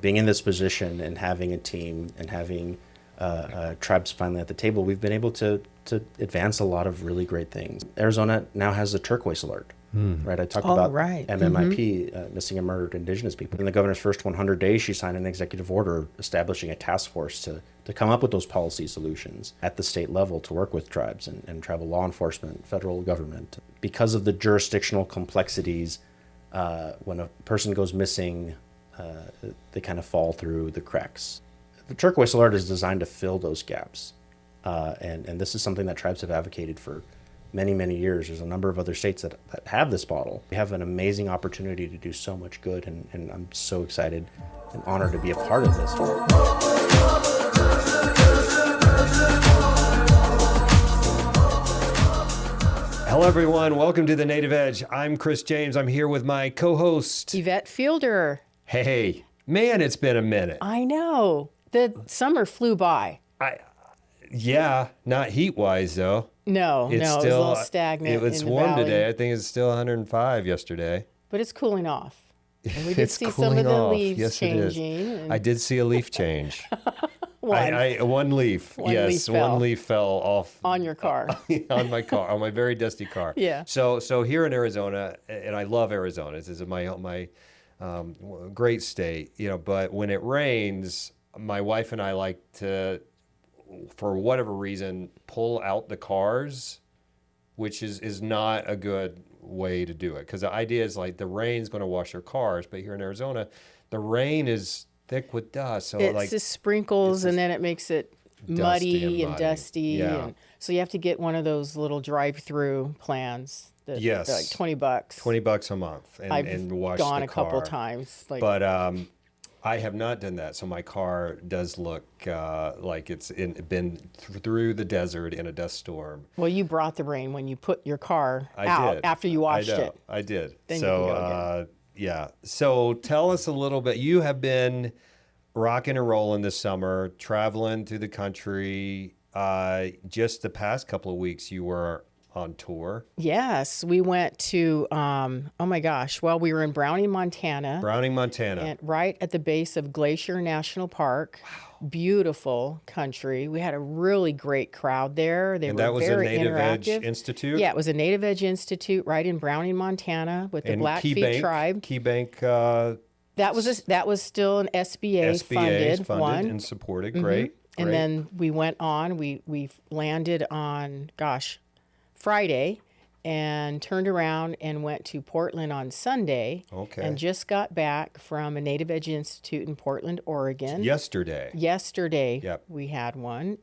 Being in this position and having a team and having tribes finally at the table, we've been able to advance a lot of really great things. Arizona now has the Turquoise Alert, right? I talked about MMIP, missing and murdered Indigenous people. In the governor's first 100 days, she signed an executive order establishing a task force to come up with those policy solutions at the state level to work with tribes and tribal law enforcement, federal government. Because of the jurisdictional complexities, when a person goes missing, they kind of fall through the cracks. The Turquoise Alert is designed to fill those gaps. And this is something that tribes have advocated for many, many years. There's a number of other states that have this model. We have an amazing opportunity to do so much good, and I'm so excited and honored to be a part of this. Hello, everyone. Welcome to The Native Edge. I'm Chris James. I'm here with my co-host, Yvette Fielder. Hey, man, it's been a minute. I know. The summer flew by. Yeah, not heat-wise, though. No, it was a little stagnant. It was in the warm valley. today. I think it's still 105 yesterday. But it's cooling off. And we did It's see some of the cooling off. leaves Yes, it is. changing. I did see a leaf change. One. One leaf. One Yes, leaf fell. one leaf fell off On your car. on my car, on my very dusty car. Yeah. So here in Arizona, and I love Arizona. This is my great state, But when it rains, my wife and I like to, for whatever reason, pull out the cars, which is not a good way to do it. Because the idea is like the rain's going to wash your cars, but here in Arizona, the rain is thick with dust. So It's just sprinkles, and then it makes it muddy and dusty. Yeah. And so you have to get one of those little drive-through plans. They're like $20. $20 a month, and I've wash gone the a couple car. times. But I have not done that, so my car does look like it's been through the desert in a dust storm. Well, you brought the rain when you put your car I out did. after you washed it. I did. Then you can go again. Yeah. So tell us a little bit. You have been rocking and rolling this summer, traveling through the country. Just the past couple of weeks, you were on tour. Yes, we went to, we were in Browning, Montana. And right at the base of Glacier National Park. Wow. Beautiful country. We had a really great crowd there. And that was a Native Edge Institute? Yeah, it was a Native Edge Institute right in Browning, Montana with the Blackfeet tribe. Key Bank. That was still an SBA funded one. and supported. Great. And then we went on. We landed on, Friday, and turned around and went to Portland on Sunday. Okay. And just got back from a Native Edge Institute in Portland, Oregon. Yesterday. Yep. We had one.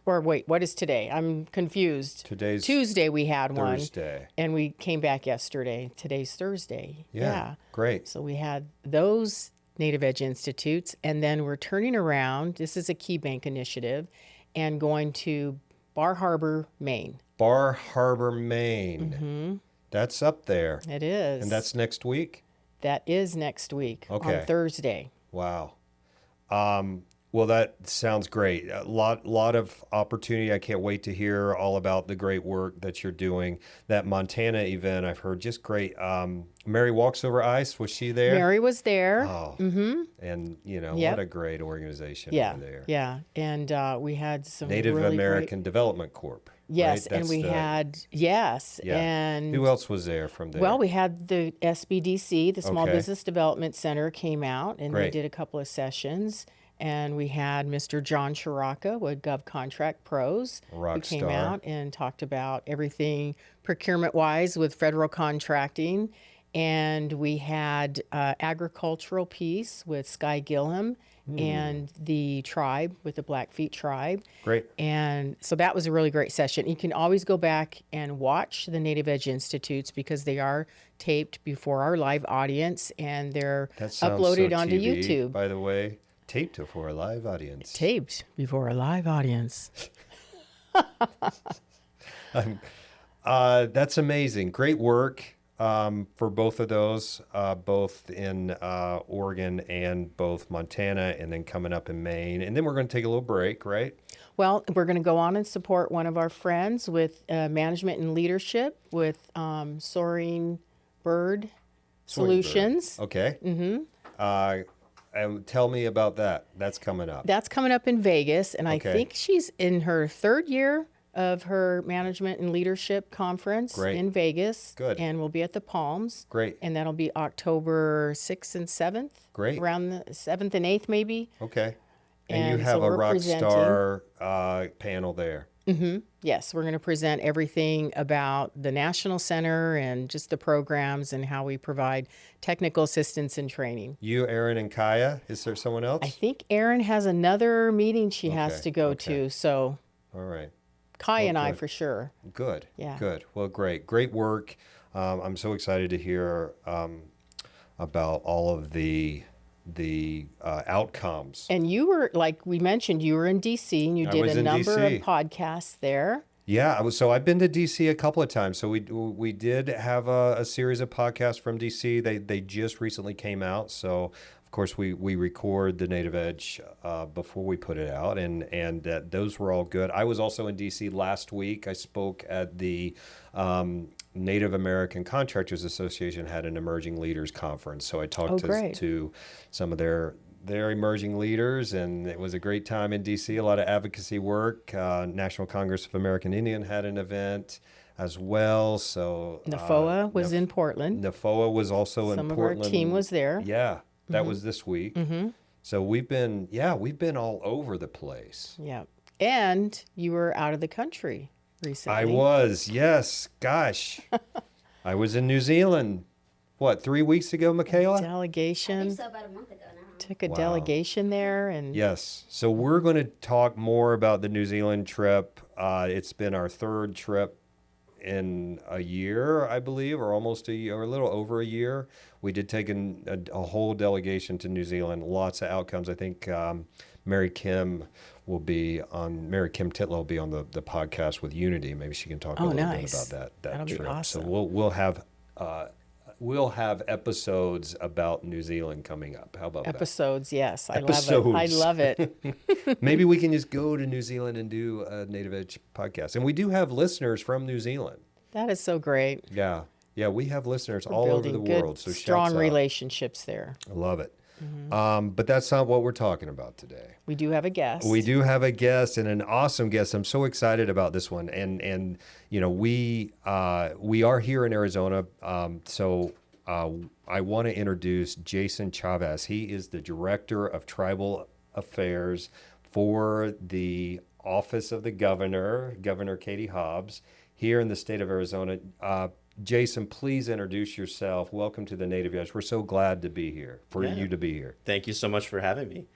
What is today? I'm confused. Today's Tuesday we had one. Thursday. And we came back yesterday. Today's Thursday. Yeah. Great. So we had those Native Edge Institutes, and then we're turning around. This is a Key Bank initiative, and going to Bar Harbor, Maine. Bar Harbor, Maine. Mm-hmm. That's up there. It is. And that's next week? That is next week on Thursday. Wow. Well, that sounds great. A lot of opportunity. I can't wait to hear all about the great work that you're doing. That Montana event, I've heard, just great. Mary Walks Over Ice, was she there? Mary was there. Oh, and what a great organization over there. Yeah, and we had some Native really American Development Corp. Yes, right? and and who else was there from there? Well, we had the SBDC, the Small Business Development Center, came out, and they did a couple of sessions. And we had Mr. John Chiraka with Gov Contract Pros, who came out and talked about everything procurement-wise with federal contracting. And we had agricultural piece with Sky Gillham and the tribe, with the Blackfeet tribe. Great. And so that was a really great session. You can always go back and watch the Native Edge Institutes because they are taped before our live audience, and they're uploaded onto YouTube. By the way. Taped before a live audience. Taped before a live audience. That's amazing. Great work for both of those, both in Oregon and both Montana, and then coming up in Maine. And then we're going to take a little break, right? Well, we're going to go on and support one of our friends with management and leadership with Soaring Bird Solutions. Okay. Mm-hmm. tell me about that. That's coming up. That's coming up in Vegas, and Okay. I think she's in her third year of her management and leadership conference in Vegas. Good. And we'll be at the Palms. Great. And that'll be October 6th and 7th. Great. Around the 7th and 8th, maybe. Okay. And you so have a we're rock presenting. star panel there. Yes, we're going to present everything about the National Center and just the programs and how we provide technical assistance and training. You, Aaron, and Kaya. Is there someone else? I think Erin has another meeting she has to go to, so All right. Kai and I good. for sure. Good. Yeah. Good. Well, great. Great work. I'm so excited to hear about all of the outcomes. And you were, like we mentioned, you were in DC and you I did was a in number DC. of podcasts there. Yeah, so I've been to DC a couple of times. So we did have a series of podcasts from DC. They just recently came out. So of course we record the Native Edge before we put it out, and those were all good. I was also in DC last week. I spoke at the Native American Contractors Association had an emerging leaders conference. So I talked to some of their emerging leaders, and it was a great time in DC. A lot of advocacy work. National Congress of American Indian had an event as well. So NAFOA was in Portland. NAFOA was also in Some of Portland. our team was there. Yeah, that was this week. So we've been all over the place. Yeah. And you were out of the country recently. I was, yes. Gosh, I was in New Zealand. What, 3 weeks ago, Michaela? I Delegation. think so, about a month ago now. Took a Wow. delegation there, and Yes. So we're going to talk more about the New Zealand trip. It's been our third trip in a year, I believe, or almost a year, or a little over a year. We did take a whole delegation to New Zealand. Lots of outcomes. I think Mary Kim Titlow will be on the podcast with Unity. Maybe she can talk a little nice. bit about that That'll be trip. awesome. So we'll have episodes about New Zealand coming up. How about episodes. Yes, I Episodes. love it. I love it. Maybe we can just go to New Zealand and do a Native Edge podcast. And we do have listeners from New Zealand. That is so great. Yeah. Yeah, we have listeners We're all over building the good, world. So strong shouts out. relationships there. I love it. But that's not what we're talking about today. We do have a guest. We do have a guest, and an awesome guest. I'm so excited about this one. And you know, we are here in Arizona. So I want to introduce Jason Chavez. He is the Director of Tribal Affairs for the Office of the Governor, Governor Katie Hobbs, here in the state of Arizona. Jason, please introduce yourself. Welcome to the Native Edge. We're so glad to be here, for you to be here. Thank you so much for having me.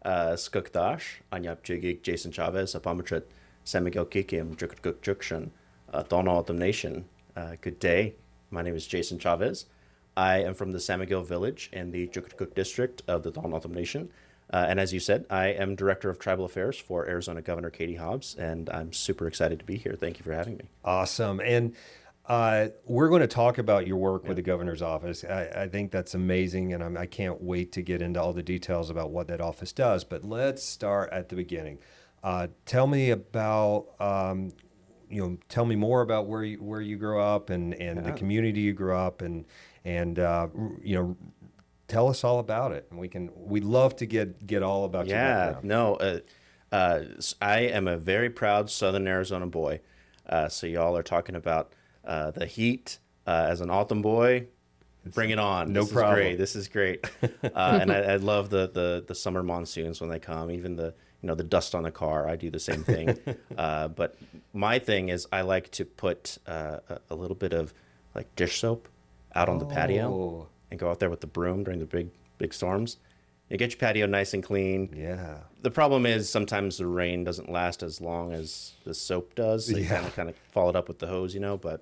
Skukdash, Anyap Jigig, Jason Chavez, Apamatrit, Samigel Kikim, Jukukuk Jukshan, Tohono O'odham Nation. Good day. My name is Jason Chavez. I am from the Samigel Village in the Jukukuk district of the Tohono O'odham Nation. And as you said, I am Director of Tribal Affairs for Arizona Governor Katie Hobbs, and I'm super excited to be here. Thank you for having me. Awesome. And we're going to talk about your work with the governor's office. I think that's amazing, and I can't wait to get into all the details about what that office does. But let's start at the beginning. Tell me about, tell me more about where you grew up and the community you grew up and tell us all about it. And we'd love to get all about your background. No, I am a very proud Southern Arizona boy. So y'all are talking about the heat as an O'odham boy. Bring it on. No problem. This is great. And I love the summer monsoons when they come. Even the dust on the car. I do the same thing. But my thing is I like to put a little bit of like dish soap out on the patio and go out there with the broom during the big storms. You get your patio nice and clean. Yeah. The problem is sometimes the rain doesn't last as long as the soap does. So you kind of follow it up with the hose, But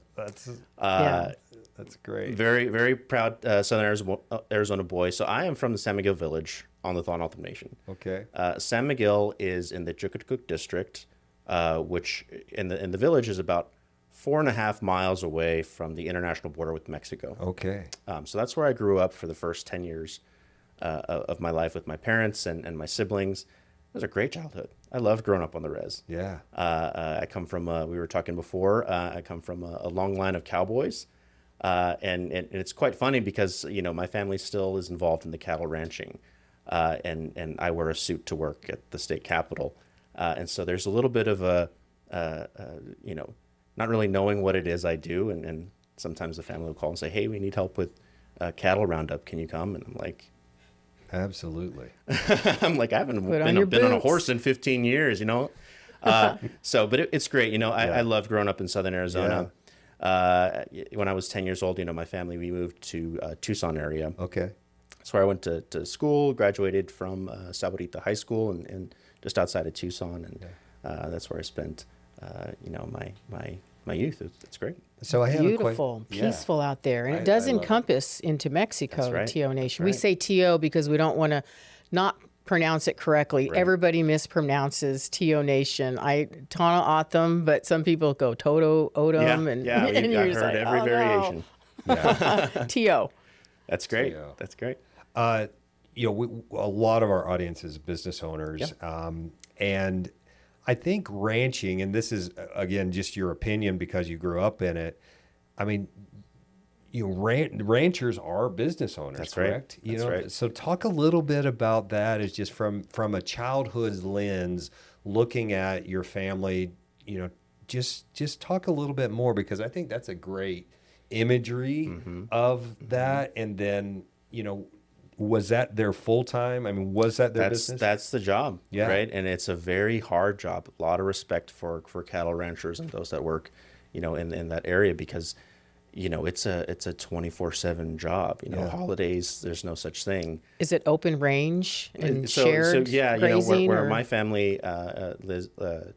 that's great. Very, very proud Southern Arizona boy. So I am from the San Miguel Village on the Tohono O'odham Nation. Okay. San Miguel is in the Jukukuk district, which in the village is about 4.5 miles away from the international border with Mexico. Okay. So that's where I grew up for the first 10 years of my life with my parents and my siblings. It was a great childhood. I loved growing up on the res. Yeah. I come from, we were talking before, I come from a long line of cowboys. And it's quite funny because, my family still is involved in the cattle ranching. and I wear a suit to work at the state capitol. And so there's a little bit of a, not really knowing what it is I do. And sometimes the family will call and say, hey, we need help with cattle roundup. Can you come? And I'm like, absolutely. I'm like, I haven't been on a horse in 15 years, but it's great. I love growing up in Southern Arizona. When I was 10 years old, my family, we moved to Tucson area. Okay. That's where I went to school, graduated from Saborita High School and just outside of Tucson. And that's where I spent, my youth. It's great. So I have beautiful, peaceful out there. And it does encompass into Mexico, right. TO Nation. Right. We say TO because we don't want to not pronounce it correctly. Right. Everybody mispronounces TO Nation. Tohono O'odham, but some people go Tohono O'odham. I've heard every variation. No. Yeah. TO. That's great. That's great. A lot of our audience is business owners. And I think ranching, and this is, again, just your opinion because you grew up in it. I mean, ranchers are business owners, that's correct? Right. That's right. So talk a little bit about that as just from a childhood lens, looking at your family, just talk a little bit more, because I think that's a great imagery of that. And then, was that their full time? I mean, was that their business? That's the job, right? And it's a very hard job. A lot of respect for cattle ranchers and those that work, in that area, because, it's a 24/7 job. Holidays, there's no such thing. Is it open range and shared grazing? Where my family lives, the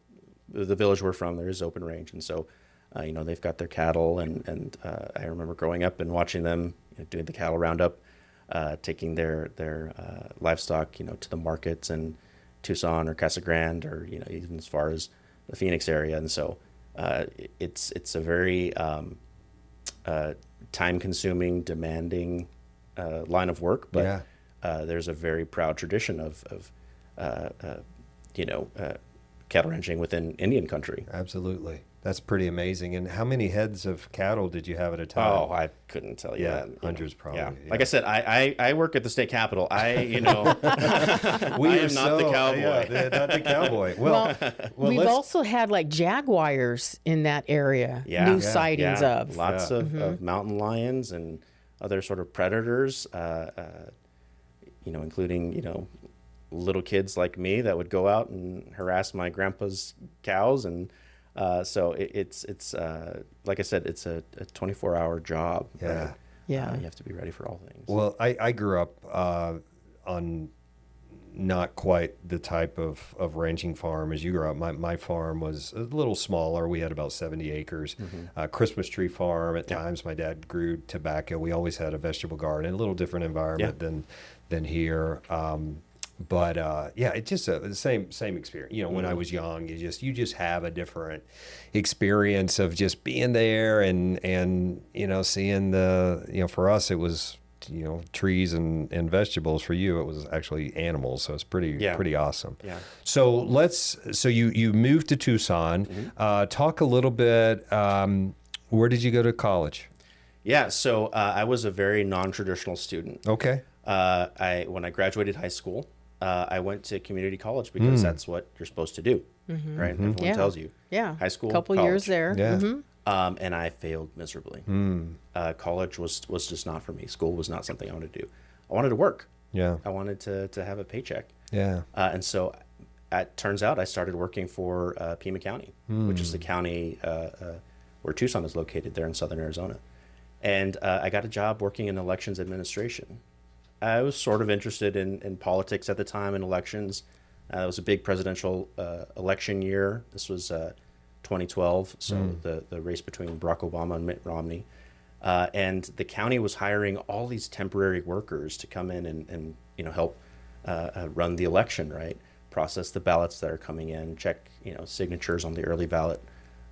village we're from, there is open range, and so they've got their cattle, and I remember growing up and watching them doing the cattle roundup. Taking their livestock, to the markets in Tucson or Casa Grande, or even as far as the Phoenix area, and so it's a very time-consuming, demanding line of work, but there's a very proud tradition of cattle ranching within Indian country. Absolutely. That's pretty amazing. And how many heads of cattle did you have at a time? Oh, I couldn't tell you that. Hundreds probably. Yeah. Like I said, I work at the state capitol. I am not the cowboy. Not the cowboy. Well, we've also had like jaguars in that area. New sightings of. Lots of mountain lions and other sort of predators, including, little kids like me that would go out and harass my grandpa's cows. And so it's like I said, it's a 24-hour job. Yeah. Right? You have to be ready for all things. Well, I grew up on not quite the type of ranching farm as you grew up. My farm was a little smaller. We had about 70 acres. Christmas tree farm. At times, my dad grew tobacco. We always had a vegetable garden, a little different environment than here. But it's just the same experience. When I was young, you just have a different experience of just being there and seeing the for us it was trees and vegetables. For you, it was actually animals. So it's pretty awesome. Yeah. So you moved to Tucson. Talk a little bit. Where did you go to college? Yeah. So I was a very non-traditional student. Okay. When I graduated high school, I went to community college because that's what you're supposed to do, right? Everyone tells you. Yeah. High school, couple college. years there. Yeah. And I failed miserably. College was just not for me. School was not something I wanted to do. I wanted to work. Yeah. I wanted to have a paycheck. Yeah. And so it turns out I started working for Pima County, which is the county where Tucson is located there in southern Arizona. And I got a job working in elections administration. I was sort of interested in politics at the time, in elections. It was a big presidential election year. This was 2012, so the race between Barack Obama and Mitt Romney. And the county was hiring all these temporary workers to come in and help run the election, right? Process the ballots that are coming in, check signatures on the early ballot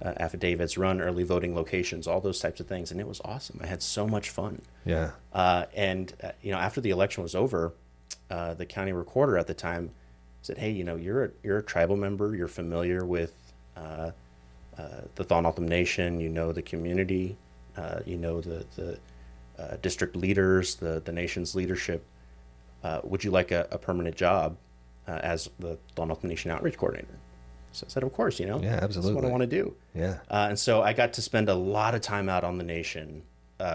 affidavits, run early voting locations, all those types of things. And it was awesome. I had so much fun. Yeah. And after the election was over, the county recorder at the time said, "Hey, you're a tribal member. You're familiar with the Tohono O'odham Nation. The community. The district leaders, the nation's leadership. would you like a permanent job as the Tohono O'odham Nation Outreach Coordinator? So I said, of course, Yeah, that's absolutely. what I want to do. Yeah. And so I got to spend a lot of time out on the nation,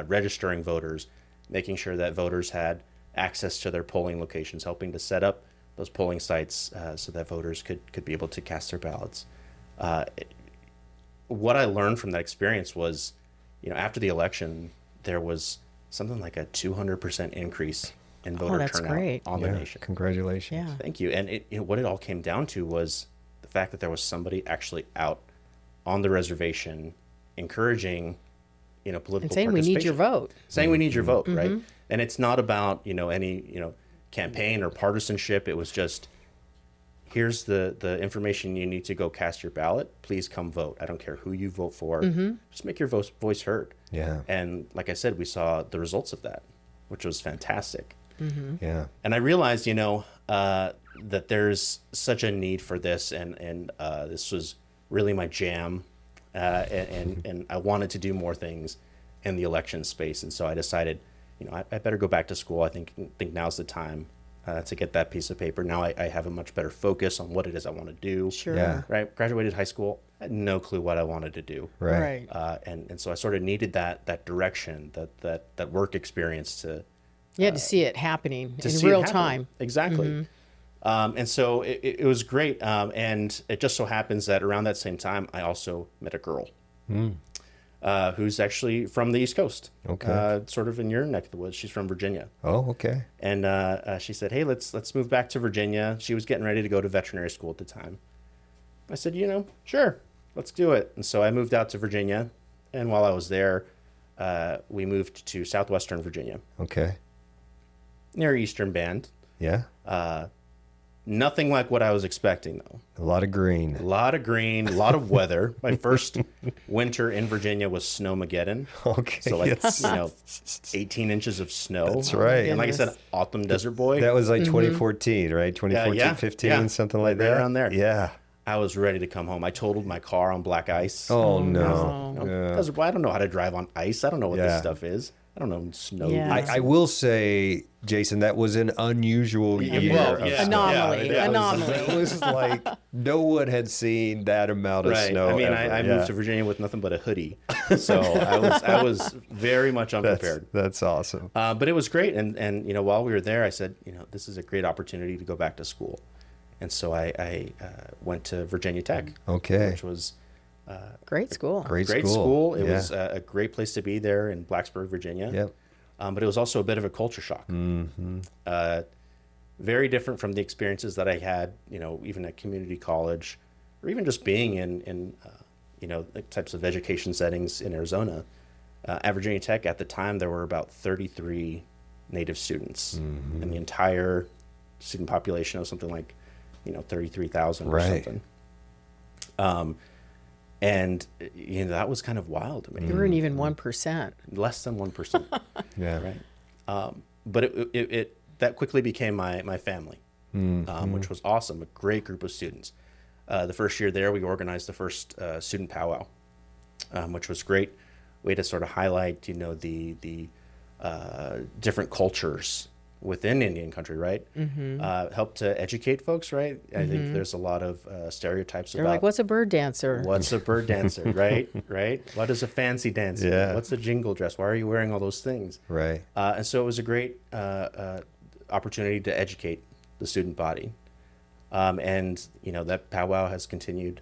registering voters, making sure that voters had access to their polling locations, helping to set up those polling sites so that voters could be able to cast their ballots. What I learned from that experience was, after the election, there was something like a 200% increase in voter turnout great. on the nation. Congratulations. Yeah. Thank you. And what it all came down to was the fact that there was somebody actually out on the reservation encouraging, political And saying we need your participation. vote. Saying we need your vote, right? And it's not about, any, campaign or partisanship. It was just, here's the information you need to go cast your ballot. Please come vote. I don't care who you vote for. Just make your voice heard. Yeah. And like I said, we saw the results of that, which was fantastic. Yeah. And I realized, that there's such a need for this, and this was really my jam, and I wanted to do more things in the election space, and so I decided, I better go back to school. I think now's the time to get that piece of paper. Now I have a much better focus on what it is I want to do. Sure. Yeah. Right. Graduated high school, I had no clue what I wanted to do. Right. And so I sort of needed that direction, that work experience to. You had to see it happening in see it real happen. time. Exactly. And so it was great. And it just so happens that around that same time, I also met a girl who's actually from the East Coast. Okay. Sort of in your neck of the woods. She's from Virginia. Oh, okay. And she said, hey, let's move back to Virginia. She was getting ready to go to veterinary school at the time. I said, sure, let's do it. And so I moved out to Virginia. And while I was there, we moved to southwestern Virginia, Okay. near Eastern Bend. Yeah. Nothing like what I was expecting, though. A lot of green. A lot of green, a lot of weather. My first winter in Virginia was Snowmageddon. Okay. So, yes. 18 inches of snow. That's right. And like I said, Goodness. autumn desert boy. That was like 2014, right? 2014, yeah, 15, yeah. something like Right that. around there. Yeah. I was ready to come home. I totaled my car on black ice. Oh, no. Yeah. Desert boy, I don't know how to drive on ice. I don't know what Yeah. this stuff is. I don't know snow. Yeah. I will say, Jason, that was an unusual year. well, of yeah. snow. Anomaly. Yeah, Anomaly. It was like no one had seen that amount of Right. snow. I mean, ever. I Yeah. moved to Virginia with nothing but a hoodie, so I was very much unprepared. That's awesome. But it was great, and while we were there, I said, this is a great opportunity to go back to school, and so I went to Virginia Tech, Okay. which was Great school. Great great school. school. It Yeah. was a great place to be there in Blacksburg, Virginia. Yep. But it was also a bit of a culture shock. Very different from the experiences that I had, even at community college, or even just being in the types of education settings in Arizona. At Virginia Tech at the time, there were about 33 Native students, and the entire student population was something like, 33,000 or Right. something. And that was kind of wild to me. You weren't even 1%. Less than 1%. Yeah. Right. But it that quickly became my family, which was awesome. A great group of students. The first year there, we organized the first student powwow, which was great. Way to sort of highlight, the different cultures within Indian country, right? Help to educate folks, right? I think there's a lot of stereotypes They're about like, what's a bird dancer? what's a bird dancer, right? Right? What is a fancy dancer? Yeah. What's a jingle dress? Why are you wearing all those things? Right. And so it was a great opportunity to educate the student body. And, that powwow has continued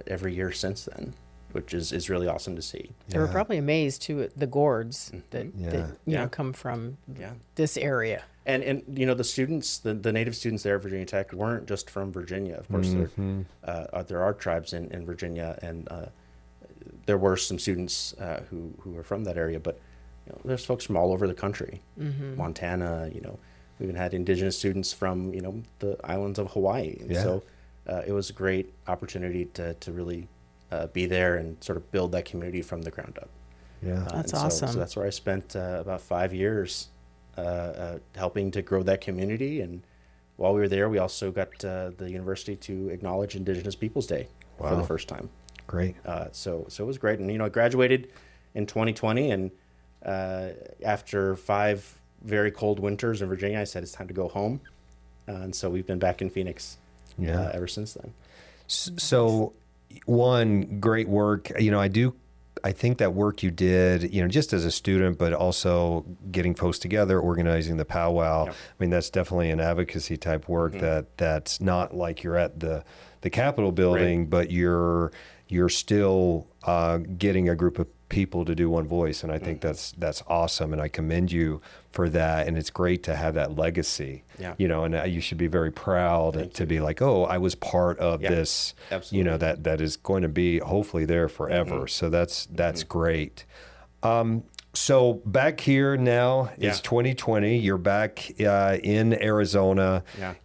every year since then, which is really awesome to see. They were probably amazed too at the gourds that, Yeah. Yeah. come from Yeah. this area. And the students, the Native students there at Virginia Tech weren't just from Virginia. Of course, there are tribes in Virginia, and there were some students who were from that area. But there's folks from all over the country, Montana. We even had indigenous students from the islands of Hawaii. And Yeah. so it was a great opportunity to really be there and sort of build that community from the ground up. Yeah. That's And awesome. So that's where I spent about 5 years helping to grow that community. And while we were there, we also got the university to acknowledge Indigenous Peoples Day for the Wow. first time. Great. So it was great. And, I graduated in 2020. And after 5 very cold winters in Virginia, I said it's time to go home. And so we've been back in Phoenix ever since then. So, one, great work. I think that work you did, just as a student, but also getting folks together, organizing the powwow. Yep. I mean, that's definitely an advocacy type work that's not like you're at the Capitol building, right, but you're still getting a group of people to do one voice. And I think that's awesome. And I commend you for that. And it's great to have that legacy, and you should be very proud to be like, oh, I was part of this, absolutely, that is going to be hopefully there forever. So that's great. So back here now, it's 2020. You're back in Arizona. Yeah.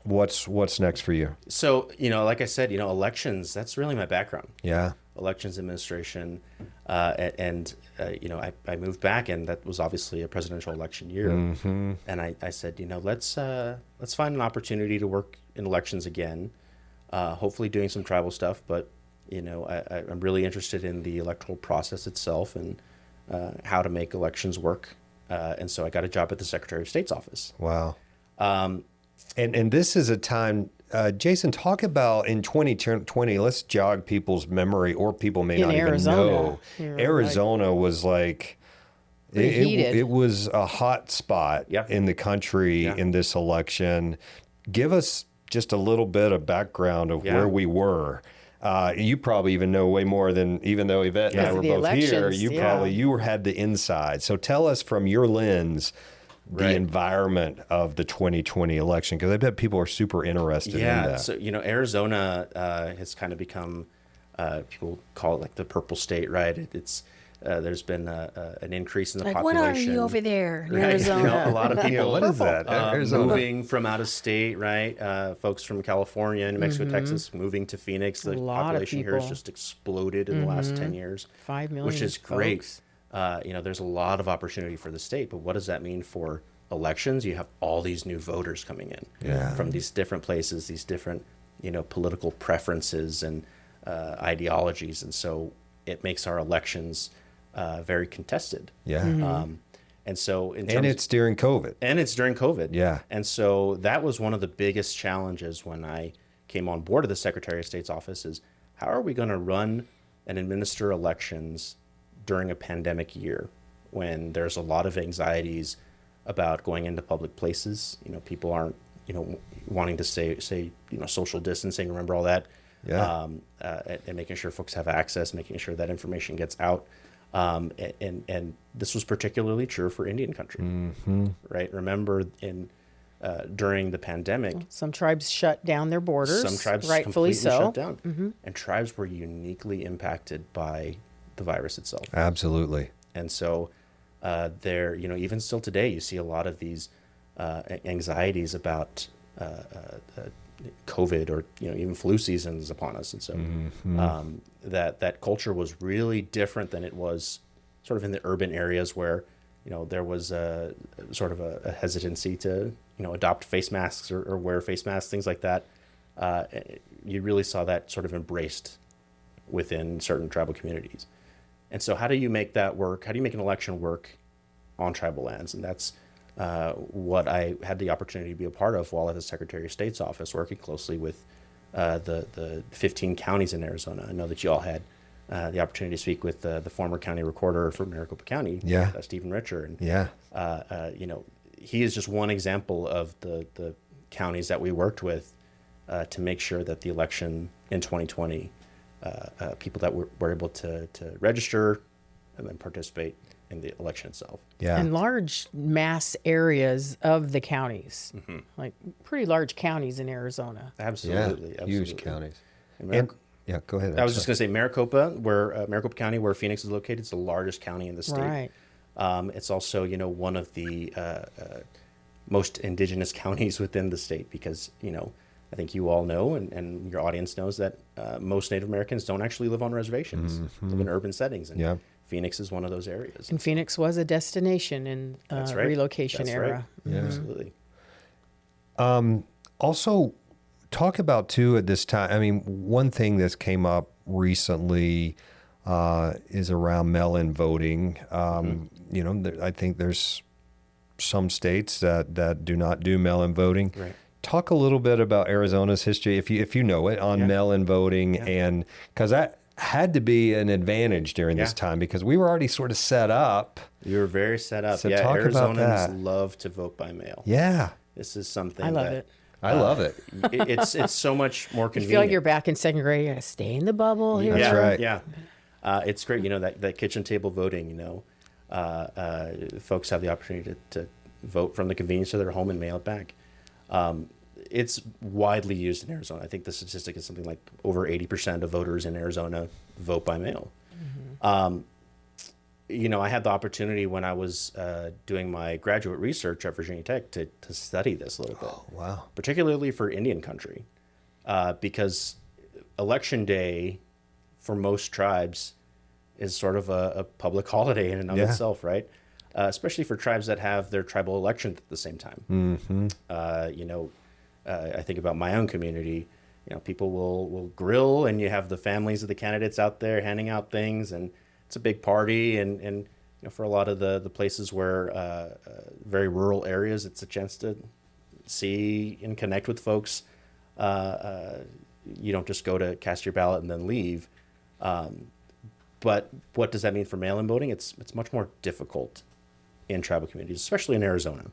What's next for you? So, like I said, elections, that's really my background. Yeah. Elections administration. And I moved back, and that was obviously a presidential election year. Mm-hmm. And I said, let's find an opportunity to work in elections again, hopefully doing some tribal stuff. But, I'm really interested in the electoral process itself and how to make elections work. And so I got a job at the Secretary of State's office. Wow. And this is a time, Jason, talk about in 2020, let's jog people's memory, or people may not even know. Arizona was like, it was a hot spot in the country in this election. Give us just a little bit of background of where we were. You probably even know way more than, even though Yvette and I were both here, you had the inside. So tell us from your lens, the environment of the 2020 election, because I bet people are super interested in that. So, Arizona has kind of become, people call it like the purple state, right? It's there's been an increase in the population. What are you over there in right? Arizona? A lot of people. What is that? Moving from out of state, right? Folks from California, New Mexico, Texas, moving to Phoenix. The population here has just exploded in the last 10 years. 5 million, which is great. Folks. There's a lot of opportunity for the state, but what does that mean for elections? You have all these new voters coming in from these different places, these different, political preferences and ideologies. And so it makes our elections very contested. Yeah. And so it's during COVID. Yeah. And so that was one of the biggest challenges when I came on board of the Secretary of State's office is, how are we going to run and administer elections during a pandemic year when there's a lot of anxieties about going into public places? People aren't, wanting to say, social distancing, remember all that? Yeah. And making sure folks have access, making sure that information gets out. And this was particularly true for Indian country, right? Remember during the pandemic, some tribes shut down their borders. Some tribes rightfully completely shut down. And tribes were uniquely impacted by the virus itself. Absolutely. And so there, even still today, you see a lot of these anxieties about COVID or, even flu seasons upon us. And so that culture was really different than it was sort of in the urban areas where, there was a sort of a hesitancy to, adopt face masks or wear face masks, things like that. You really saw that sort of embraced within certain tribal communities. And so how do you make that work? How do you make an election work on tribal lands? And that's what I had the opportunity to be a part of while at the Secretary of State's office, working closely with the 15 counties in Arizona. I know that you all had the opportunity to speak with the former county recorder for Maricopa County, Stephen Richer. And, he is just one example of the counties that we worked with to make sure that the election in 2020, people that were able to register and then participate in the election itself. Yeah. And large mass areas of the counties, like pretty large counties in Arizona. Absolutely. Huge counties. Go ahead. I was just going to say Maricopa, Maricopa County, where Phoenix is located, is the largest county in the state. Right. It's also, one of the most indigenous counties within the state because, I think you all know and your audience knows that most Native Americans don't actually live on reservations, live in urban settings. And Phoenix is one of those areas. And Phoenix was a destination in relocation era. Right. Yeah. Absolutely. Also, talk about, too, at this time, I mean, one thing that's came up recently is around mail-in voting. I think there's some states that do not do mail-in voting. Right. Talk a little bit about Arizona's history, if you know it, on mail-in voting, and because that had to be an advantage during this time because we were already sort of set up. You were very set up. So talk about that. Arizonans love to vote by mail. Yeah. This is something I love it. I love it. It's so much more You convenient. feel like you're back in second grade. You gotta stay in the bubble here. That's right. Yeah. It's great. That kitchen table voting, folks have the opportunity to vote from the convenience of their home and mail it back. It's widely used in Arizona. I think the statistic is something like over 80% of voters in Arizona vote by mail. Mm-hmm. I had the opportunity when I was doing my graduate research at Virginia Tech to study this a little bit. Oh, wow. Particularly for Indian country, because election day for most tribes is sort of a public holiday in and of itself, right? Especially for tribes that have their tribal elections at the same time. Mm-hmm. I think about my own community. People will grill, and you have the families of the candidates out there handing out things, and it's a big party. And for a lot of the places where very rural areas, it's a chance to see and connect with folks. You don't just go to cast your ballot and then leave. But what does that mean for mail-in voting? It's much more difficult in tribal communities, especially in Arizona,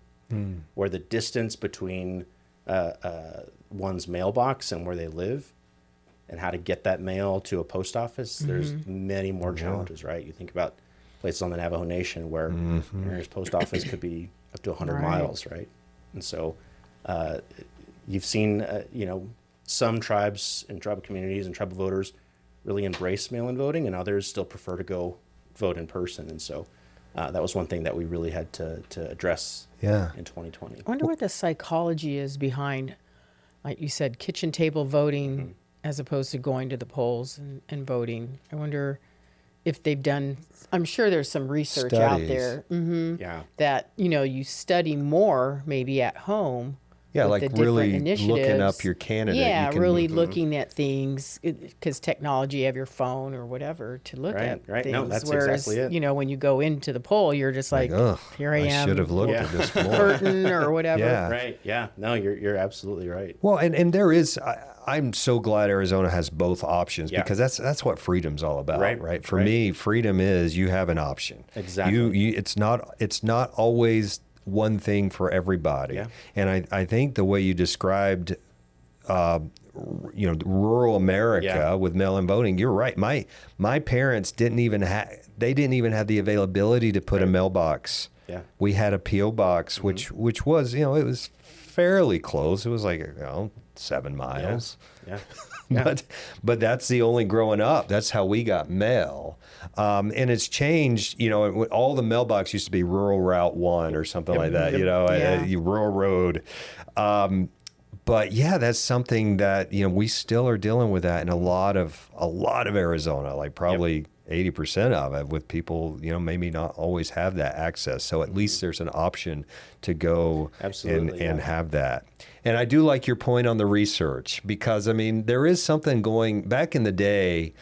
where the distance between one's mailbox and where they live and how to get that mail to a post office, there's many more challenges, right? You think about places on the Navajo Nation where your nearest post office could be up to 100 miles, right? And so you've seen, some tribes and tribal communities and tribal voters really embrace mail-in voting, and others still prefer to go vote in person. And so that was one thing that we really had to address in 2020. I wonder what the psychology is behind, like you said, kitchen table voting as opposed to going to the polls and voting. I wonder if they've done, I'm sure there's some research out there that, you study more maybe at home. Yeah, with like the really initiatives. looking up your candidate. Yeah, really looking at things, because technology, you have your phone or whatever to look at things. No, that's Whereas, exactly it. when you go into the poll, you're just like here I am. I should have looked at this more. Curtain or whatever. Yeah. Right. Yeah. No, you're absolutely right. Well, and there is, I'm so glad Arizona has both options because that's what freedom's all about, right? For me, freedom is you have an option. Exactly. It's not always one thing for everybody. Yeah. And I think the way you described, rural America with mail-in voting, you're right. My parents didn't even have the availability to put a mailbox. Yeah. We had a P.O. box, which was, it was fairly close. It was like, 7 miles. Yeah. But that's the only growing up. That's how we got mail. And it's changed, all the mailbox used to be Rural Route 1 or something like that, rural road. But that's something that, we still are dealing with that in a lot of Arizona, like probably 80% of it, with people, maybe not always have that access. So at least there's an option to go and have that. And I do like your point on the research, because there is something going back in the day.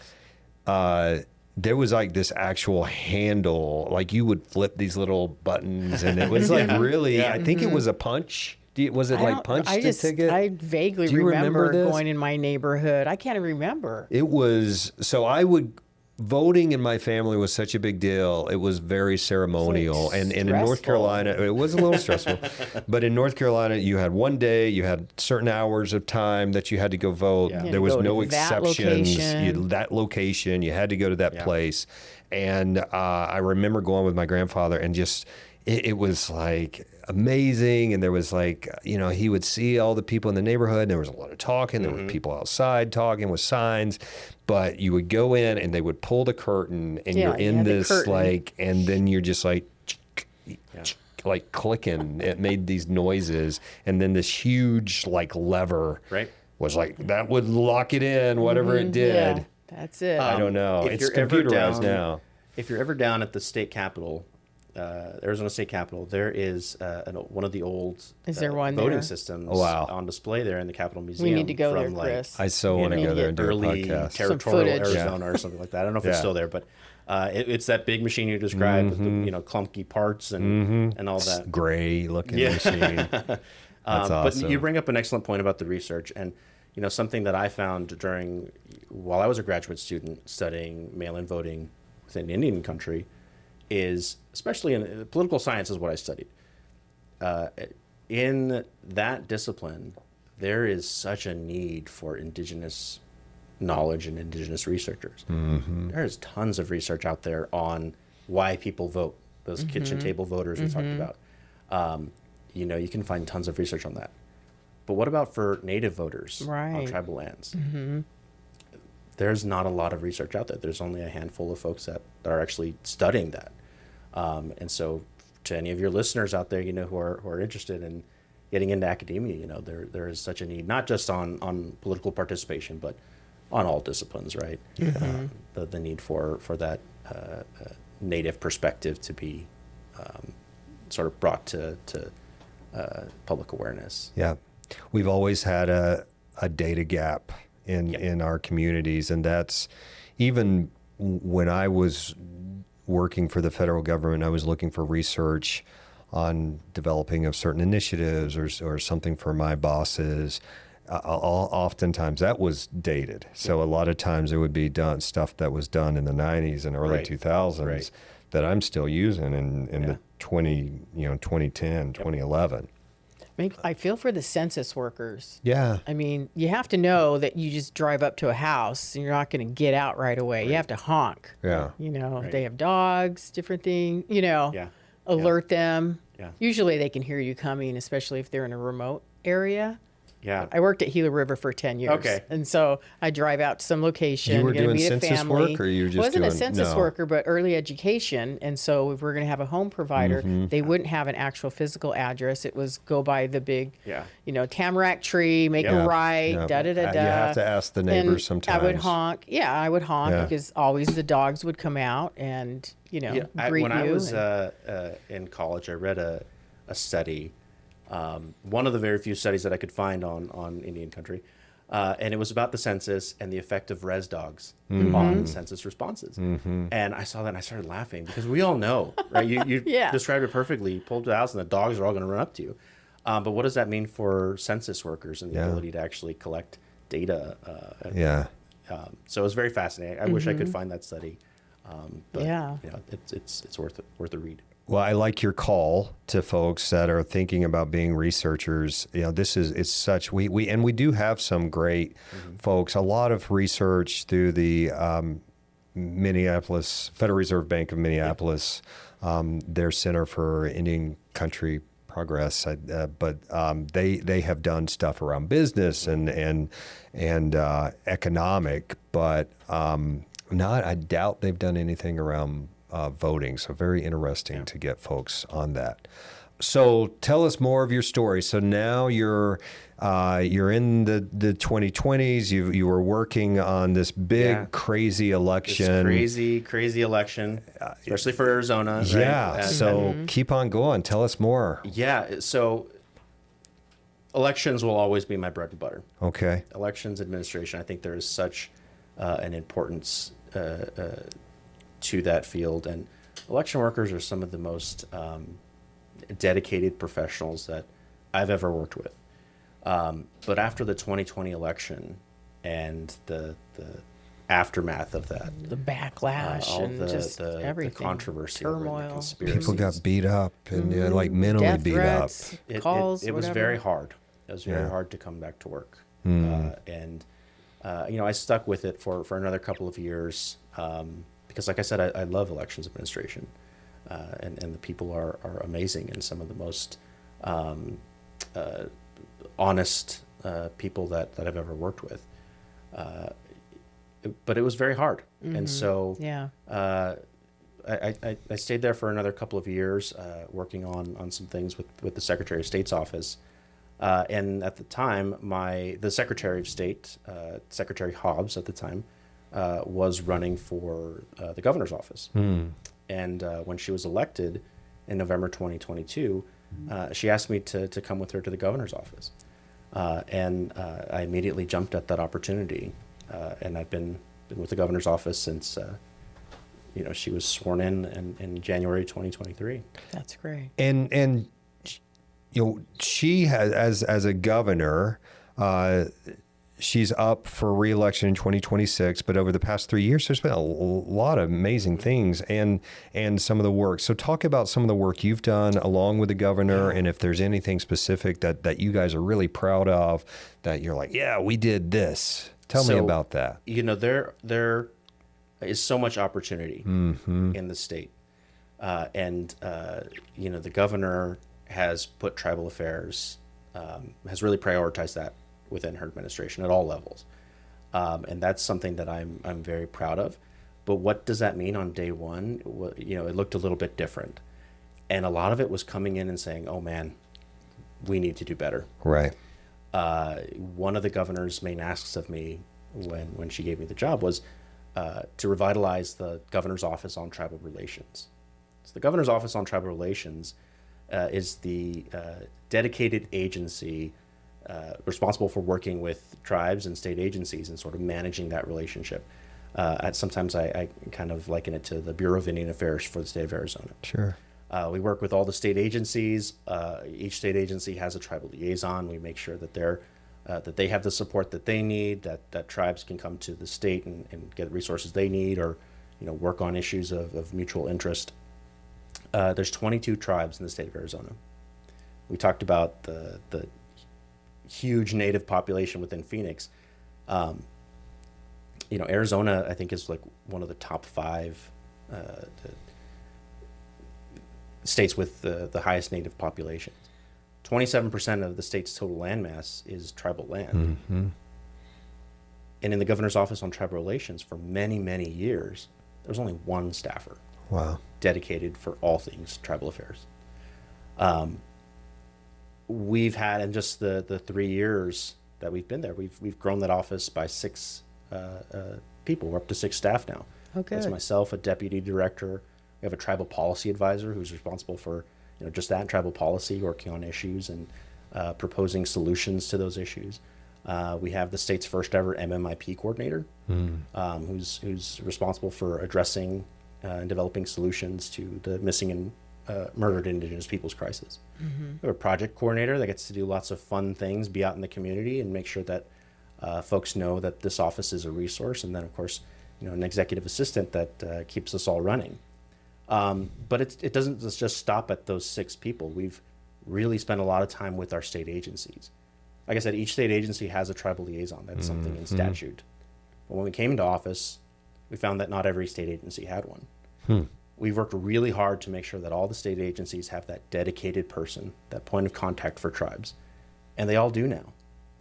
There was like this actual handle, like you would flip these little buttons, and it was like really, I think it was a punch. Was it like punch the ticket? I vaguely remember going in my neighborhood. I can't remember. It was, voting in my family was such a big deal. It was very ceremonial. Like and in North Carolina, it was a little stressful. But in North Carolina, you had one day, you had certain hours of time that you had to go vote. Yeah. There was no exceptions. That location, you had to go to that place. And I remember going with my grandfather, and just, it was like amazing. And there was like, he would see all the people in the neighborhood, and there was a lot of talking. There were people outside talking with signs. But you would go in, and they would pull the curtain, and you're in this and then you're just like clicking. It made these noises, and then this huge lever was that would lock it in, whatever it did. Yeah, that's it. I don't know. It's computerized now. If you're ever down at the state capitol, Arizona State Capitol, there is one of the old voting systems on display there in the Capitol Museum. We need to go there, Chris. I so want to go there and do a podcast. Territorial Arizona or something like that. I don't know if it's still there, but It's that big machine you described with the, clunky parts and all that. Gray looking machine. That's awesome. But you bring up an excellent point about the research, and something that I found while I was a graduate student studying mail-in voting within Indian country is, especially in political science is what I studied. In that discipline, there is such a need for indigenous knowledge and indigenous researchers. There's tons of research out there on why people vote, those kitchen table voters we talked about. You can find tons of research on that. But what about for native voters on tribal lands? There's not a lot of research out there. There's only a handful of folks that are actually studying that. And so to any of your listeners out there, who are interested in getting into academia, there is such a need, not just on political participation, but on all disciplines, right? The need for that native perspective to be sort of brought to public awareness. Yeah. We've always had a data gap in our communities, and that's even when I was working for the federal government, I was looking for research on developing of certain initiatives or something for my bosses. Oftentimes that was dated. So a lot of times it would be stuff that was done in the 90s and early 2000s that I'm still using in the 2010, 2011. I feel for the census workers. Yeah. I mean, you have to know that you just drive up to a house and you're not going to get out right away. You have to honk. Yeah. They have dogs, different things, alert them. Yeah. Usually they can hear you coming, especially if they're in a remote area. Yeah. I worked at Gila River for 10 years. Okay. And so I drive out to some location. You were gonna doing meet census a family. work, or you were just wasn't doing... a census worker, but early education. And so if we're going to have a home provider, they wouldn't have an actual physical address. It was go by the big, tamarack tree, make a right, da-da-da-da. You have to ask the neighbors and sometimes. I would honk. Yeah, I would honk because always the dogs would come out and, greet you. When I was in college, I read a study, one of the very few studies that I could find on Indian country, and it was about the census and the effect of res dogs on census responses. And I saw that and I started laughing because we all know, right? You described it perfectly. You pull up to the house and the dogs are all going to run up to you. But what does that mean for census workers and the ability to actually collect data? So it was very fascinating. I wish I could find that study. But it's worth a read. Well, I like your call to folks that are thinking about being researchers. It's such, we do have some great folks, a lot of research through the Minneapolis, Federal Reserve Bank of Minneapolis, their Center for Indian Country Progress. But they have done stuff around business and economic, but I doubt they've done anything around voting. So very interesting to get folks on that. So tell us more of your story. So now you're in the 2020s. You were working on this big crazy election. This crazy election, especially for Arizona. Right? Yeah. So keep on going. Tell us more. Yeah. So elections will always be my bread and butter. Okay. Elections administration. I think there is such an importance to that field, and election workers are some of the most dedicated professionals that I've ever worked with. But after the 2020 election and the aftermath of that, the backlash, all and just everything, the controversy, turmoil, the conspiracies. People got beat up and mentally death beat threats, up. Calls, it was very hard. It was very hard to come back to work, and I stuck with it for another couple of years. Because like I said, I love elections administration, and the people are amazing and some of the most honest people that I've ever worked with. But it was very hard. And so I stayed there for another couple of years working on some things with the Secretary of State's office. And at the time, the Secretary of State, Secretary Hobbs at the time, was running for the governor's office. And when she was elected in November 2022, she asked me to come with her to the governor's office. And I immediately jumped at that opportunity. And I've been with the governor's office since she was sworn in January 2023. That's great. And she has, as a governor, she's up for re-election in 2026, but over the past 3 years, there's been a lot of amazing things and some of the work. So talk about some of the work you've done along with the governor, and if there's anything specific that you guys are really proud of, that you're like, yeah, we did this. Tell me about that. There is so much opportunity in the state. The governor has put tribal affairs, has really prioritized that within her administration at all levels. And that's something that I'm very proud of. But what does that mean on day one? It looked a little bit different. And a lot of it was coming in and saying, oh man, we need to do better. Right. One of the governor's main asks of me when she gave me the job was to revitalize the governor's office on tribal relations. So the governor's office on tribal relations is the dedicated agency responsible for working with tribes and state agencies and sort of managing that relationship. Sometimes I kind of liken it to the Bureau of Indian Affairs for the state of Arizona. Sure. We work with all the state agencies. Each state agency has a tribal liaison. We make sure that that they have the support that they need, that tribes can come to the state and get the resources they need, or work on issues of mutual interest. There's 22 tribes in the state of Arizona. We talked about the huge native population within Phoenix. Arizona, I think, is like one of the top 5 states with the highest native populations. 27% of the state's total landmass is tribal land. Mm-hmm. And in the governor's office on tribal relations, for many, many years, there was only one staffer. Wow. Dedicated for all things tribal affairs. We've had, in just the 3 years that we've been there, we've grown that office by 6 people. We're up to 6 staff now. Okay. That's myself, a deputy director. We have a tribal policy advisor who's responsible for just that, tribal policy, working on issues and proposing solutions to those issues. We have the state's first ever MMIP coordinator, who's responsible for addressing and developing solutions to the missing and murdered Indigenous peoples crisis. Mm-hmm. We have a project coordinator that gets to do lots of fun things, be out in the community and make sure that folks know that this office is a resource. And then, of course, an executive assistant that keeps us all running. But it doesn't just stop at those 6 people. We've really spent a lot of time with our state agencies. Like I said, each state agency has a tribal liaison. That's something in statute. But when we came into office, we found that not every state agency had one. We've worked really hard to make sure that all the state agencies have that dedicated person, that point of contact for tribes. And they all do now.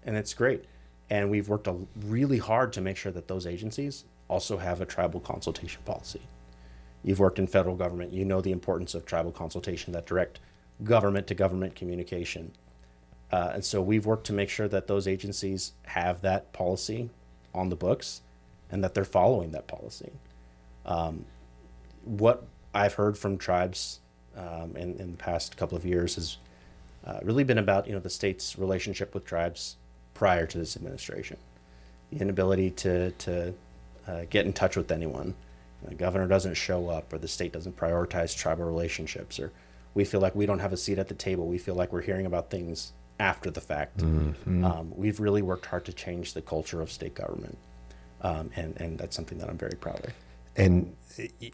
And it's great. And we've worked really hard to make sure that those agencies also have a tribal consultation policy. You've worked in federal government. You know the importance of tribal consultation, that direct government-to-government communication. And so we've worked to make sure that those agencies have that policy on the books and that they're following that policy. What I've heard from tribes in the past couple of years has really been about the state's relationship with tribes prior to this administration. The inability to get in touch with anyone. The governor doesn't show up, or the state doesn't prioritize tribal relationships, or we feel like we don't have a seat at the table. We feel like we're hearing about things after the fact. Mm-hmm. We've really worked hard to change the culture of state government, and that's something that I'm very proud of. And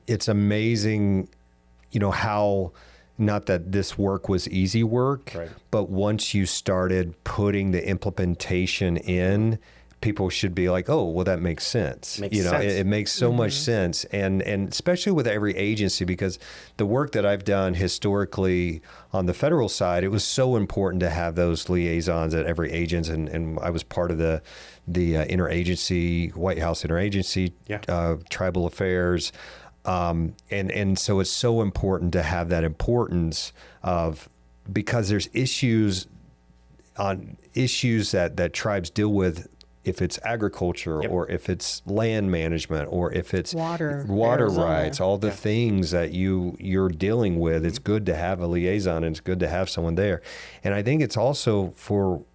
it's amazing, how, not that this work was easy work, right, but once you started putting the implementation in, people should be like, oh, well, that makes sense. It makes so much sense. And especially with every agency, because the work that I've done historically on the federal side, it was so important to have those liaisons at every agency. And I was part of the interagency, White House interagency, tribal affairs. And so it's so important to have that importance of, because there's issues that tribes deal with, if it's agriculture, or if it's land management, or if it's water rights, all the things that you're dealing with, it's good to have a liaison, and it's good to have someone there. And I think it's also for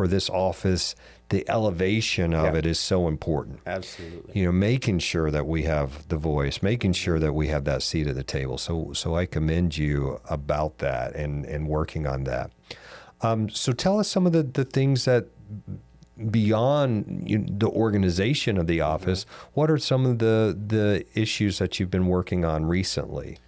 this office the elevation of it is so important. Absolutely. You know, making sure that we have the voice, making sure that we have that seat at the table. So I commend you about that and working on that. So tell us some of the things that beyond the organization of the office, what are some of the issues that you've been working on recently?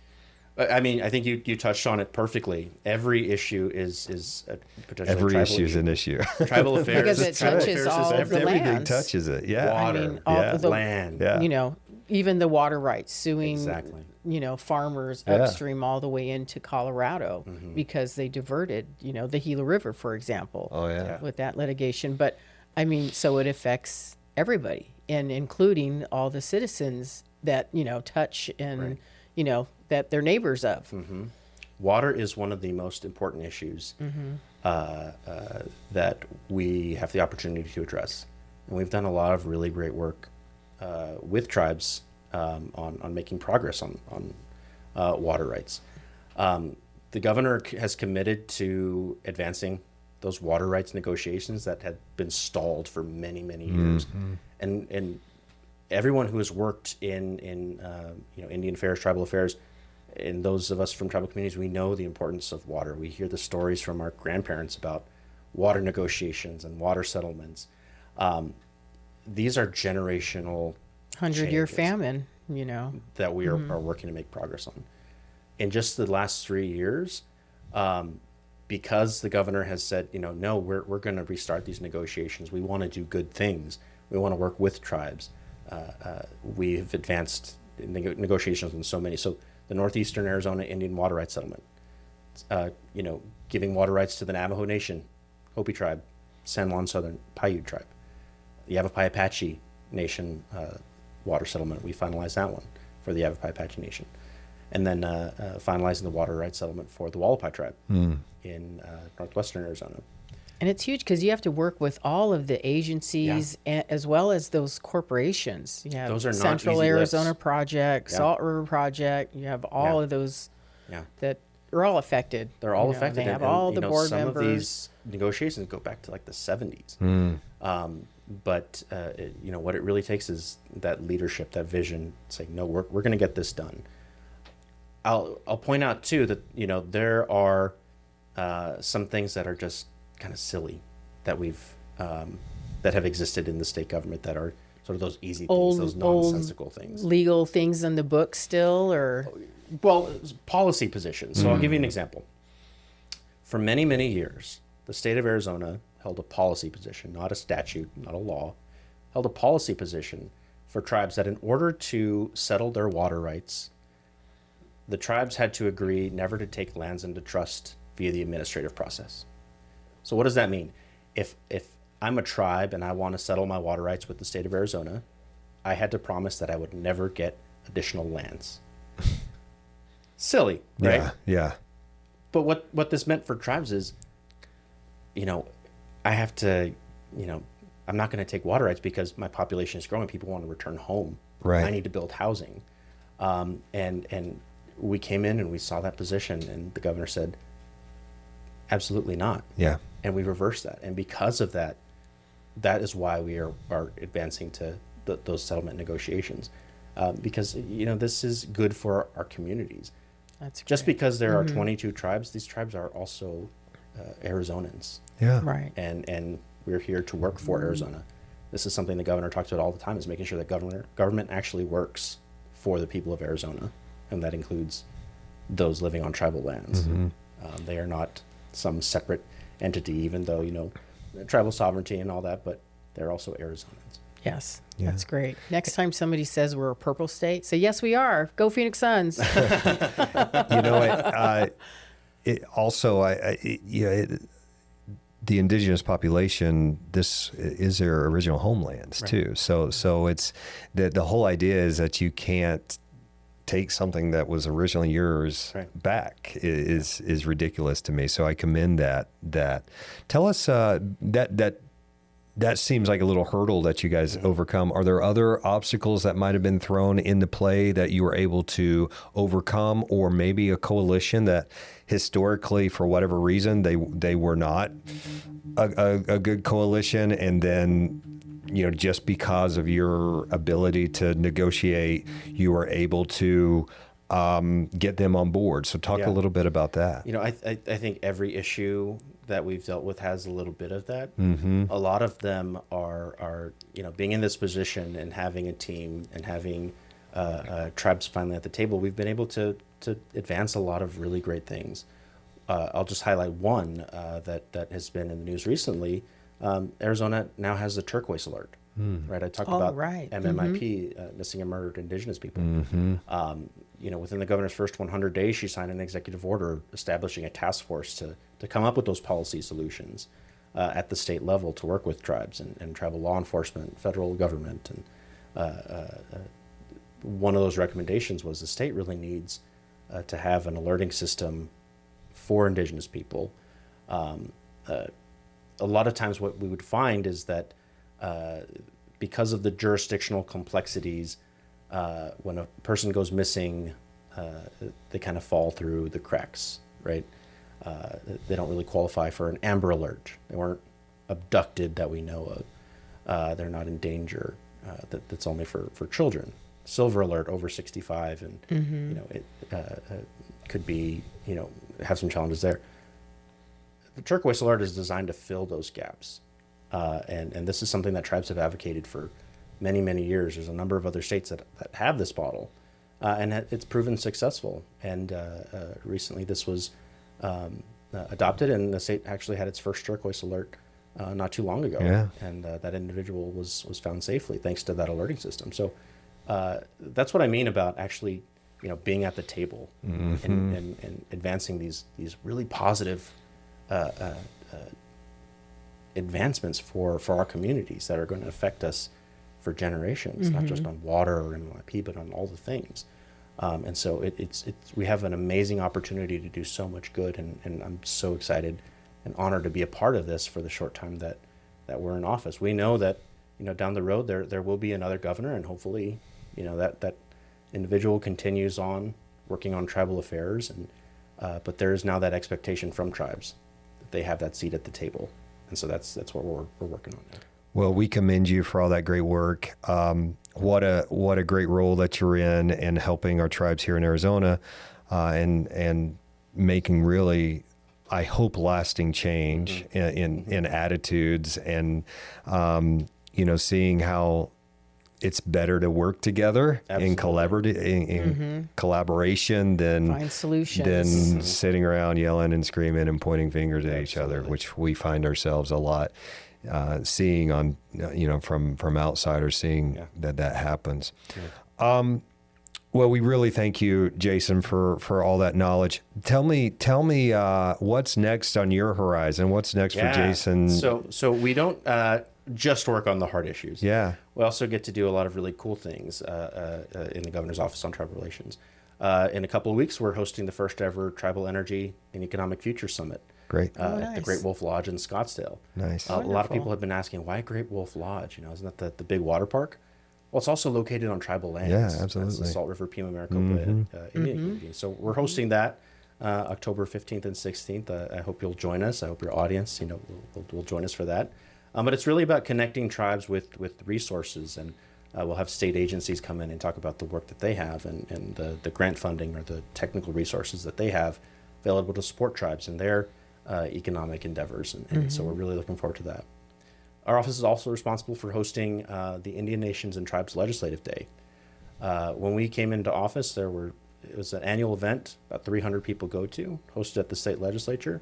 I mean, I think you touched on it perfectly. Every issue is a potentially Every tribal issue is an issue. Tribal affairs. Because it tribal touches affairs all is of the everything. Everything lands. touches it. Yeah. Water, I mean, all the land. Yeah. You know, even the water rights, suing, Exactly. you know, farmers Yeah. upstream all the way into Colorado because they diverted, you know, the Gila River, for example, Oh, yeah. with that litigation. But I mean, so it affects everybody, and including all the citizens that, you know, touch and, you know, that they're neighbors of. Water is one of the most important issues that we have the opportunity to address. And we've done a lot of really great work with tribes on making progress on water rights. The governor has committed to advancing those water rights negotiations that had been stalled for many, many years. And everyone who has worked in you know, Indian affairs, tribal affairs, and those of us from tribal communities, we know the importance of water. We hear the stories from our grandparents about water negotiations and water settlements. These are generational 100-year changes famine, you know. that we are working to make progress on. In just the last 3 years, because the governor has said, you know, no, we're going to restart these negotiations. We want to do good things. We want to work with tribes. We've advanced negotiations on so many. So the Northeastern Arizona Indian Water Rights Settlement, you know, giving water rights to the Navajo Nation, Hopi tribe, San Juan Southern Paiute tribe, the Yavapai Apache Nation water settlement. We finalized that one for the Yavapai Apache Nation. And then finalizing the water rights settlement for the Wallapai tribe in northwestern Arizona. And it's huge because you have to work with all of the agencies as well as those corporations. You have Those are not Central easy Arizona lifts. Project, Yeah. Salt River Project. You have all of those that are all affected. They're all You know, affected. They have and, all you the know, board some members. of these negotiations go back to like the 70s. But you know, what it really takes is that leadership, that vision, saying, no, we're going to get this done. I'll point out too that, you know, there are some things that are just kind of silly that we've that have existed in the state government that are sort of those easy things, those nonsensical things. Legal things in the book still, or Well, it's policy positions. So I'll give you an example. For many, many years, the state of Arizona held a policy position, not a statute, not a law, held a policy position for tribes that in order to settle their water rights, the tribes had to agree never to take lands into trust via the administrative process. So what does that mean? If I'm a tribe and I want to settle my water rights with the state of Arizona, I had to promise that I would never get additional lands. Silly, right? Yeah. Yeah. But what this meant for tribes is, you know, I have to, you know, I'm not going to take water rights because my population is growing. People want to return home. Right. I need to build housing. And we came in and we saw that position, and the governor said, absolutely not. Yeah. And we reversed that. And because of that, that is why we are advancing to those settlement negotiations. Because, you know, this is good for our communities. that's Just great. because there are 22 tribes, these tribes are also Arizonans. Yeah. Right. And we're here to work for Arizona. This is something the governor talks about all the time, is making sure that government actually works for the people of Arizona. And that includes those living on tribal lands. They are not some separate entity, even though, you know, tribal sovereignty and all that, but they're also Arizonans. Yes, that's great. Next time somebody says we're a purple state, say, yes, we are. Go Phoenix Suns. You know, it also, the indigenous population, this is their original homelands too. So it's the whole idea is that you can't take something that was originally yours back is ridiculous to me. So I commend that. Tell us that that seems like a little hurdle that you guys overcome. Are there other obstacles that might have been thrown into play that you were able to overcome, or maybe a coalition that historically, for whatever reason, they were not a good coalition, and then, just because of your ability to negotiate, you were able to get them on board? So talk a little bit about that. I think every issue that we've dealt with has a little bit of that. A lot of them are being in this position and having a team and having tribes finally at the table. We've been able to advance a lot of really great things. I'll just highlight one that has been in the news recently. Arizona now has the Turquoise Alert. Right, I talked about MMIP, missing and murdered Indigenous people. Within the governor's first 100 days, she signed an executive order establishing a task force to come up with those policy solutions at the state level to work with tribes and tribal law enforcement, federal government. And one of those recommendations was the state really needs to have an alerting system for Indigenous people. A lot of times what we would find is that because of the jurisdictional complexities, when a person goes missing, they kind of fall through the cracks, right? They don't really qualify for an Amber Alert. They weren't abducted that we know of. They're not in danger. That's only for children. Silver Alert, over 65, and it could be, have some challenges there. The Turquoise Alert is designed to fill those gaps. And this is something that tribes have advocated for many, many years. There's a number of other states that have this model, and it's proven successful. And recently this was adopted, and the state actually had its first Turquoise Alert not too long ago. Yeah. And that individual was found safely thanks to that alerting system. So that's what I mean about actually, being at the table and advancing these really positive advancements for our communities that are going to affect us for generations, not just on water or MMIP, but on all the things. And so it's we have an amazing opportunity to do so much good, and I'm so excited and honored to be a part of this for the short time that we're in office. We know that down the road there will be another governor, and hopefully that individual continues on working on tribal affairs, and but there is now that expectation from tribes that they have that seat at the table. And so that's what we're working on now. Well, we commend you for all that great work. What a great role that you're in helping our tribes here in Arizona, and making really, I hope, lasting change in attitudes, and seeing how it's better to work together in collaboration than find solutions, than sitting around yelling and screaming and pointing fingers at each other, which we find ourselves a lot seeing on from outsiders, seeing that happens. Well, we really thank you, Jason, for all that knowledge. Tell me what's next on your horizon. What's next for Jason? So we don't just work on the hard issues. Yeah. We also get to do a lot of really cool things in the Governor's Office on Tribal Relations. In a couple of weeks, we're hosting the first ever Tribal Energy and Economic Future Summit. Great. At the Great Wolf Lodge in Scottsdale. Nice. A lot of people have been asking, why Great Wolf Lodge? Isn't that the big water park? Well, it's also located on tribal lands. Yeah, absolutely. That's the Salt River Pima Maricopa Indian community. So we're hosting that October 15th and 16th. I hope you'll join us. I hope your audience, will join us for that. But it's really about connecting tribes with resources, and we'll have state agencies come in and talk about the work that they have and the grant funding or the technical resources that they have available to support tribes in their economic endeavors. And so we're really looking forward to that. Our office is also responsible for hosting the Indian Nations and Tribes Legislative Day. When we came into office, it was an annual event about 300 people go to, hosted at the state legislature.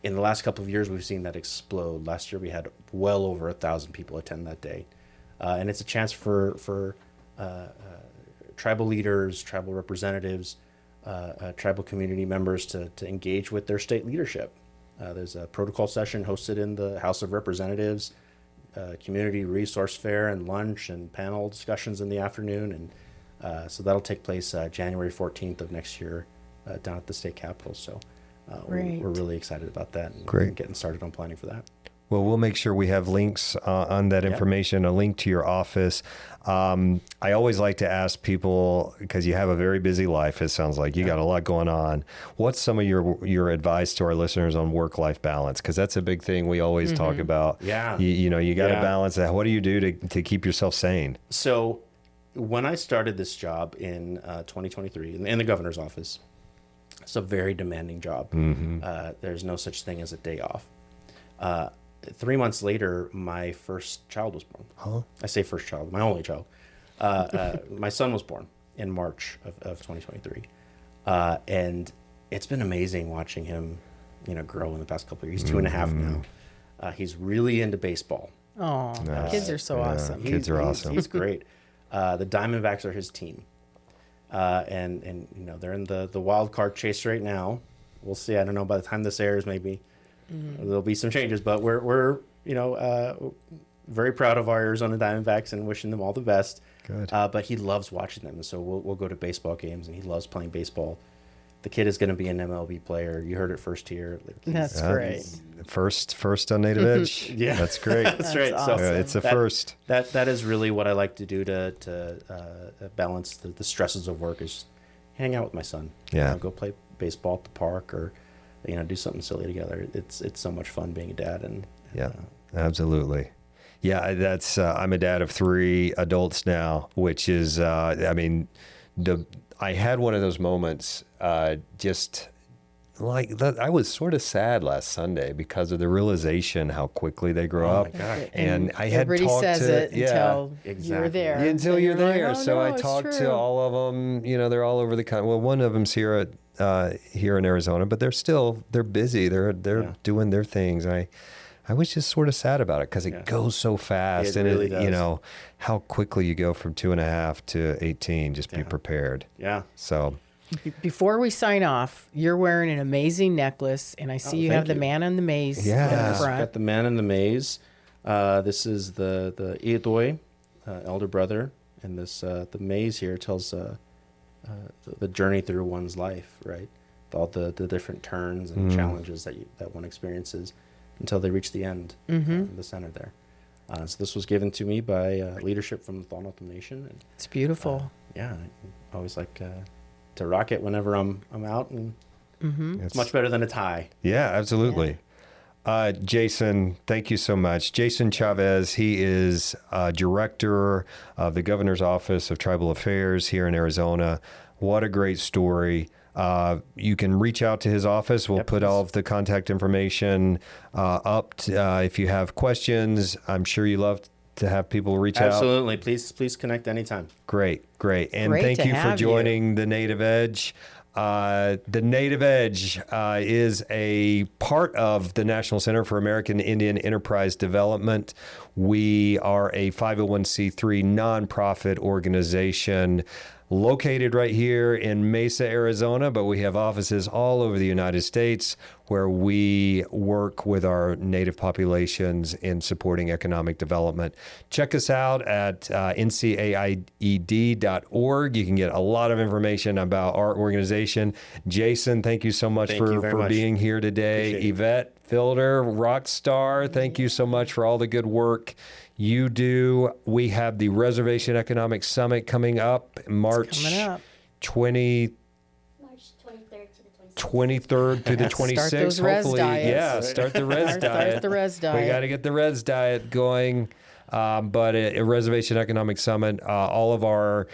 In the last couple of years, we've seen that explode. Last year, we had well over 1,000 people attend that day. And it's a chance for tribal leaders, tribal representatives, tribal community members to engage with their state leadership. There's a protocol session hosted in the House of Representatives, community resource fair and lunch and panel discussions in the afternoon. And so that'll take place January 14th of next year down at the state capitol. So we're really excited about that and getting started on planning for that. Well, we'll make sure we have links on that information, a link to your office. I always like to ask people, because you have a very busy life, it sounds like you got a lot going on. What's some of your advice to our listeners on work-life balance? Because that's a big thing we always talk about. Yeah. You got to balance that. What do you do to keep yourself sane? So when I started this job in 2023 in the governor's office, it's a very demanding job. There's no such thing as a day off. 3 months later, my first child was born. Huh? I say first child, my only child. My son was born in March of 2023. And it's been amazing watching him, grow in the past couple of years. He's 2.5 now. He's really into baseball. Oh, kids are so awesome. Kids are awesome. He's great. The Diamondbacks are his team. And they're in the wild card chase right now. We'll see. I don't know, by the time this airs, maybe there'll be some changes, but we're very proud of our Arizona Diamondbacks and wishing them all the best. Good. But he loves watching them, so we'll go to baseball games, and he loves playing baseball. The kid is going to be an MLB player. You heard it first here. That's great. First on Native Edge. Yeah, that's great. That's right. Awesome. So it's a first. That is really what I like to do to balance the stresses of work. Is just hang out with my son. Yeah. Go play baseball at the park, or do something silly together. It's so much fun being a dad. And absolutely. Yeah, that's I'm a dad of 3 adults now, which is I had one of those moments just like that. I was sort of sad last Sunday because of the realization how quickly they grow up. My God. And I had everybody talked says to it until you're there. Until you're there. Like, so I talked to all of them. They're all over the country. Well, one of them's here in Arizona, but they're busy. They're doing their things. I was just sort of sad about it because it goes so fast, and really does. How quickly you go from 2.5 to 18. Just be prepared. Yeah. So before we sign off, you're wearing an amazing necklace, and I see you have the man in the maze in the front. Got the man in the maze. This is the Iadoi, elder brother, and this the maze here tells the journey through one's life, right? All the different turns and challenges that one experiences until they reach the end, the center there. So this was given to me by leadership from the Tohono O'odham Nation. And, it's beautiful. I always like to rock it whenever I'm out, and it's much better than a tie. Yeah, absolutely. Yeah. Jason, thank you so much. Jason Chavez, he is director of the Governor's Office of Tribal Affairs here in Arizona. What a great story. You can reach out to his office. We'll put all of the contact information up if you have questions. I'm sure you love to have people reach out. Absolutely. Please connect anytime. Great. And Great thank to you for have joining the Native Edge. The Native Edge is a part of the National Center for American Indian Enterprise Development. We are a 501c3 nonprofit organization located right here in Mesa, Arizona, but we have offices all over the United States where we work with our native populations in supporting economic development. Check us out at NCAIED.org. You can get a lot of information about our organization. Jason, thank you so much for being here today. Yvette Fielder, rock star, thank you so much for all the good work you do. We have the Reservation Economic Summit coming up March 23rd through the 26th. Start those res diets. Start the res diet. Start the res diet. We got to get the res diet going. But a Reservation Economic Summit, all of our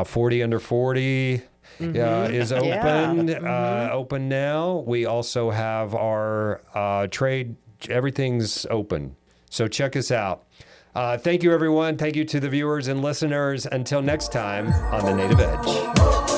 40 under 40 is open. Open now. We also have our trade. Everything's open. So check us out. Thank you, everyone. Thank you to the viewers and listeners. Until next time on The Native Edge.